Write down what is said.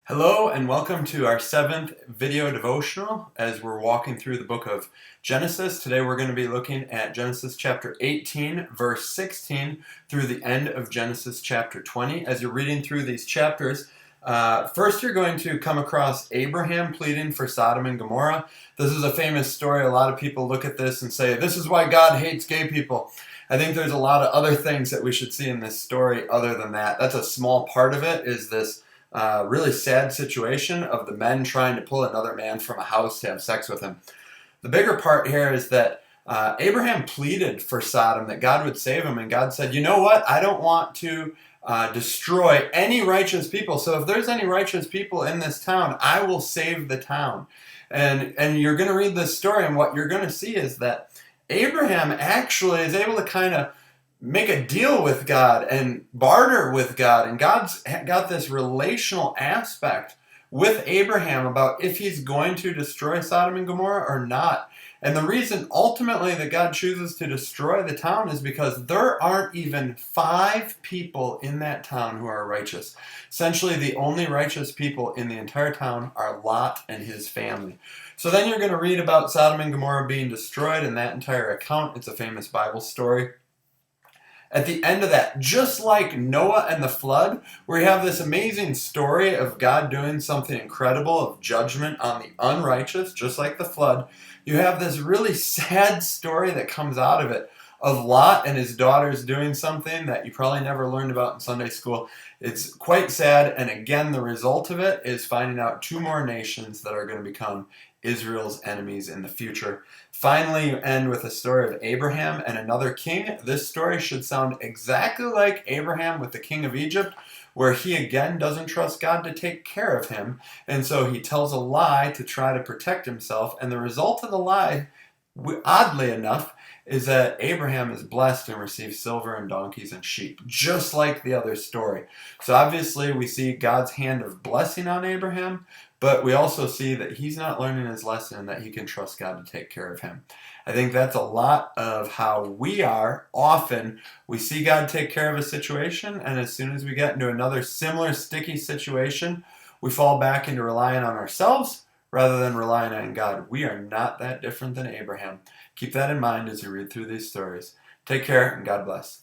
Hello and welcome to our 7th video devotional as we're walking through the book of Genesis. Today we're going to be looking at Genesis chapter 18 verse 16 through the end of Genesis chapter 20. As you're reading through these chapters, first you're going to come across Abraham pleading for Sodom and Gomorrah. This is a famous story. A lot of people look at this and say, this is why God hates gay people. I think there's a lot of other things that we should see in this story other than that. That's a small part of it, is this really sad situation of the men trying to pull another man from a house to have sex with him. The bigger part here is that Abraham pleaded for Sodom that God would save him, and God said, you know what, I don't want to destroy any righteous people, so if there's any righteous people in this town, I will save the town. And you're going to read this story, and what you're going to see is that Abraham actually is able to kind of make a deal with God and barter with God. And God's got this relational aspect with Abraham about if he's going to destroy Sodom and Gomorrah or not. And the reason ultimately that God chooses to destroy the town is because there aren't even 5 people in that town who are righteous. Essentially, the only righteous people in the entire town are Lot and his family. So then you're going to read about Sodom and Gomorrah being destroyed in that entire account. It's a famous Bible story. At the end of that, just like Noah and the flood, where you have this amazing story of God doing something incredible of judgment on the unrighteous, just like the flood, you have this really sad story that comes out of it of Lot and his daughters doing something that you probably never learned about in Sunday school. It's quite sad, and again, the result of it is finding out 2 more nations that are going to become Israel's enemies in the future. Finally, you end with a story of Abraham and another king. This story should sound exactly like Abraham with the king of Egypt, where he again doesn't trust God to take care of him, and so he tells a lie to try to protect himself, and the result of the lie, oddly enough, is that Abraham is blessed and receives silver and donkeys and sheep, just like the other story. So obviously we see God's hand of blessing on Abraham, but we also see that he's not learning his lesson and that he can trust God to take care of him. I think that's a lot of how we are. Often we see God take care of a situation, and as soon as we get into another similar sticky situation, we fall back into relying on ourselves rather than relying on God. We are not that different than Abraham. Keep that in mind as you read through these stories. Take care and God bless.